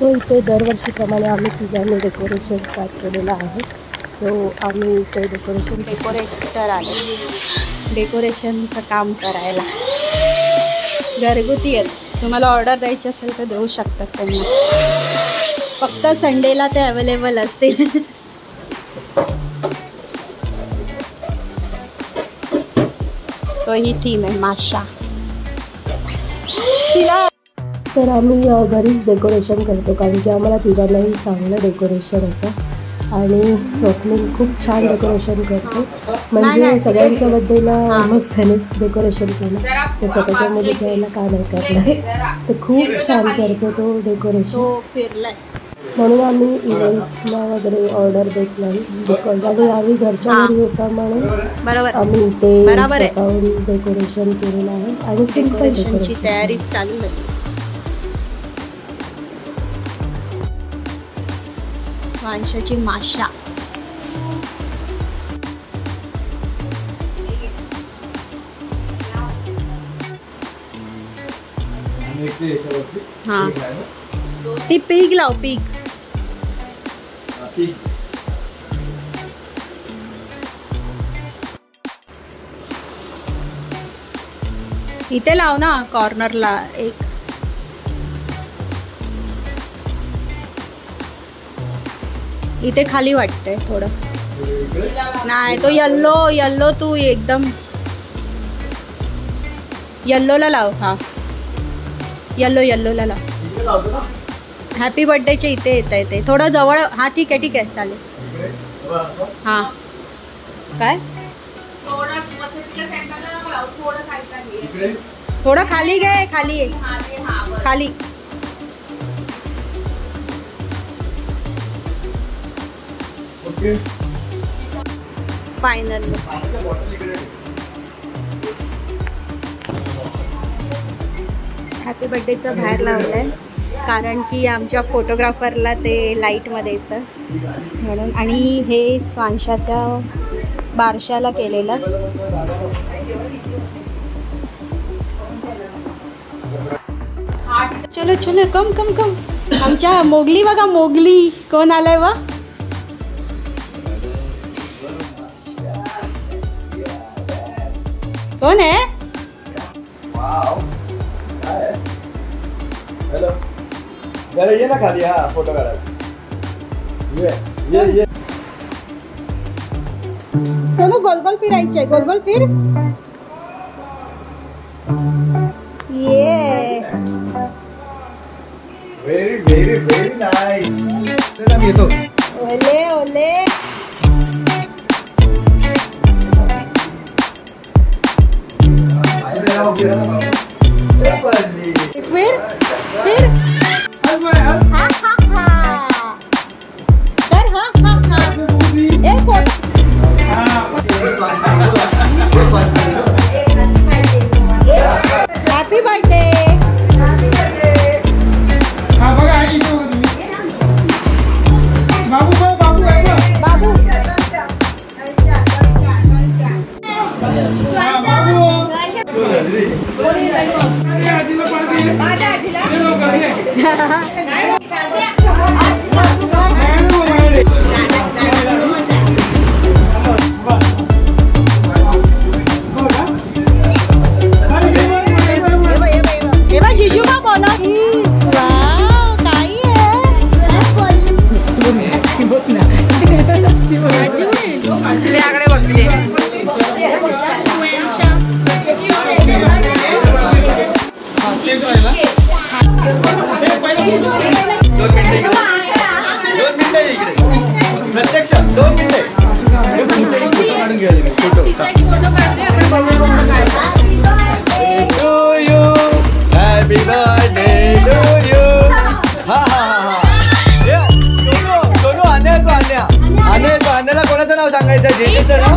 So इथे दरवर्षीप्रमाणे आम्ही तिघांनी डेकोरेशन स्टार्ट केलेलं आहे. सो आम्ही इथे डेकोरेटर आले डेकोरेशनचं काम करायला. घरगुती आहेत, तुम्हाला ऑर्डर द्यायची असेल तर देऊ शकतात त्यांना. फक्त संडेला ते अवेलेबल असतील. सो ही थीम आहे माशा. तर आम्ही घरीच डेकोरेशन करतो कारण की आम्हाला तिघांनाही चांगलं डेकोरेशन होतं आणि स्वप्नील खूप छान डेकोरेशन करतो. म्हणजे सगळ्यांच्या बड्डेला मस्त त्यानेच डेकोरेशन केलं तर स्वतःच्या मुलीच्या वेळेला काय नाही करणार. तर खूप छान करतो तो डेकोरेशन. म्हणून आम्ही इव्हेंट्सला वगैरे ऑर्डर देत नाही बिकॉज आणि आम्ही घरच्या घरी होता म्हणून आम्ही ते स्वतःहून डेकोरेशन केलेलं आहे आणि सिंपल डेकोरेशनची तयारी चालू होती. माशाची माशा हां ती पीक लाव पीक. इथे लाव ना कॉर्नरला एक. इथे खाली वाटतंय थोडं. नाही तो येल्लो तू एकदम येल्लोला लाव. हा येल्लोला लाव. हॅपी बर्थडेचे इथे येता येते थोडं जवळ. हा ठीक आहे चालेल. हां काय थोडं खाली घे. खाली फायनल हॅपी बर्थडेचं बाहेर लावलंय कारण की आमच्या फोटोग्राफरला ते लाईटमध्ये येतं म्हणून. आणि हे स्वांशाच्या बारशाला केलेलं. चलो कम. आमच्या मोगली बघा. मोगली कोण आलाय वा. कोण आहे. हेलो जरा ये ना खाली. हाँ फोटो काढायला. ये सोनू गोल फिरायचे. गोल फिर. ये व्हेरी नाईस. चला मी येतो. ओले फिर हा तर हा एक फोटो. Happy birthday. बाबू जिजूबा बोला. काही आहे बघते. प्रत्यक्ष 2 मिनिटे फोटो काढून घ्यायला. Happy birthday to you. हा सोनू अन्याला कोणाचं नाव सांगायचं. जेजेचं नाव.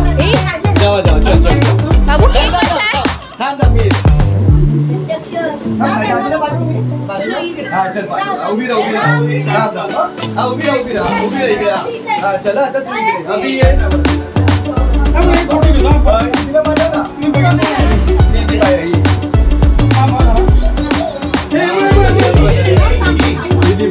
जावा चल बाबू सांग मी. हा चल उभी राहा. चला आता तू अभी ये. दीदी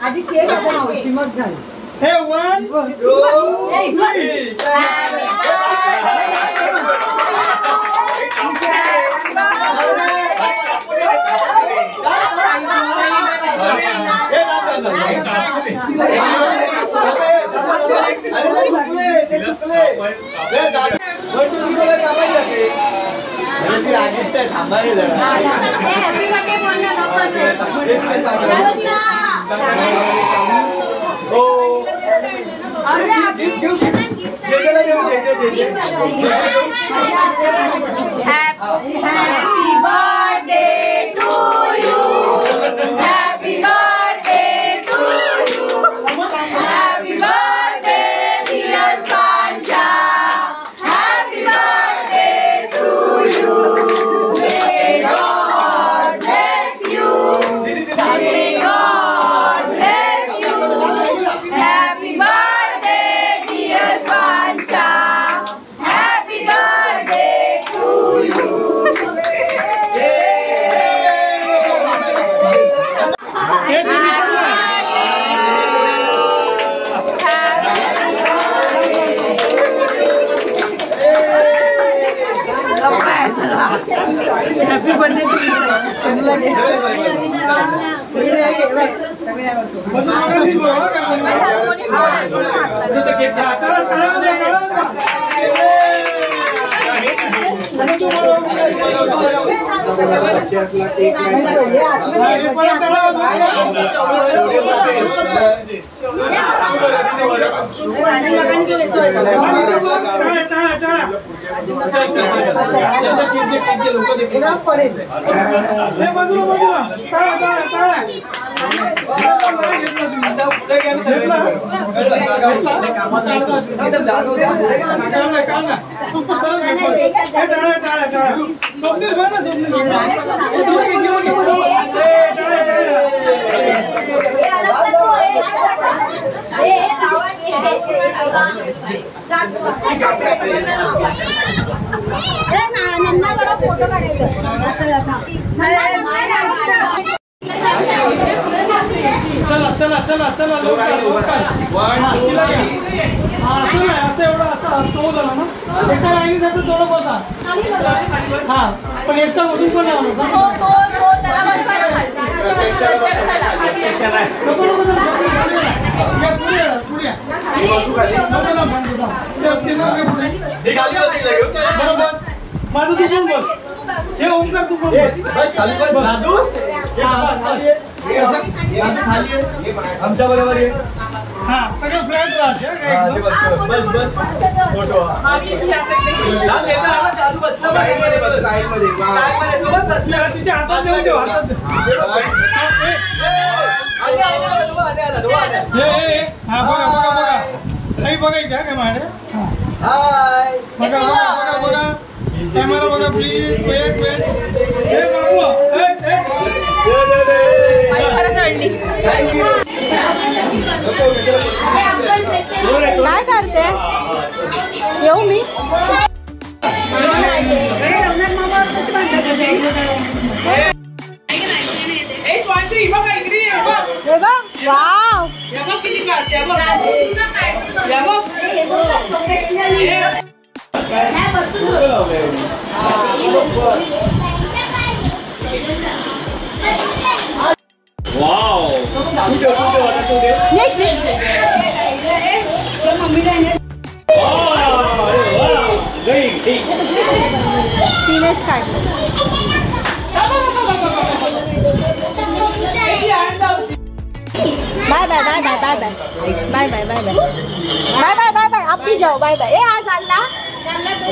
आधी केक आपण मग घाल. हे 1 2 3 रागिष्ट आहे थांबा रे जरा. Happy birthday to you. Happy birthday to you. Happy birthday dear Sanja. Happy birthday to you. May God bless you. May God bless you. Happy birthday dear Sanja. Happy birthday to you. Happy birthday नन्ना बरोबर photo काढायचा. चला चला चला चला असं एवढं असं तो झाला ना एका लाईनी जातं थोडं बसा. हा पण एकटा बसून पण नाही बरोबर माझं तू पण बस. हे ओमकार तू पण बस खाली बस दादू. आमच्या बरोबर आहे. हा सगळं फ्लॅट राहते. बस बस फोटो चालू बसलं तिच्या हातात देऊन ठेव हातात. हा बघा बघा बघा नाही बघायचं काय माझ्या. हाय बघा बघा बघा बघा कॅमेरा बघा प्लीज. वेट वेट हे बाबू काय करते येऊ मी. वाव तिनेच काढलं. Bye bye bye bye bye bye bye bye bye bye bye bye bye bye. आप भी जाओ. Bye bye. ए आज चालला तू.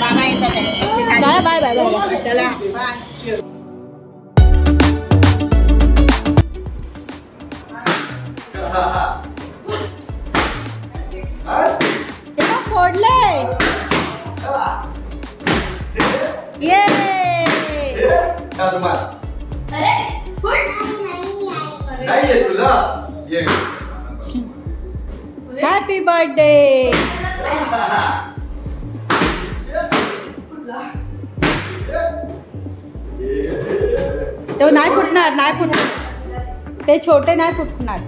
Bye bye bye bye. चला फोडले. ये तुला हॅपी हॅपी बर्थडे. तो नाही फुटणार, नाही फुटणार, ते छोटे नाही फुटणार.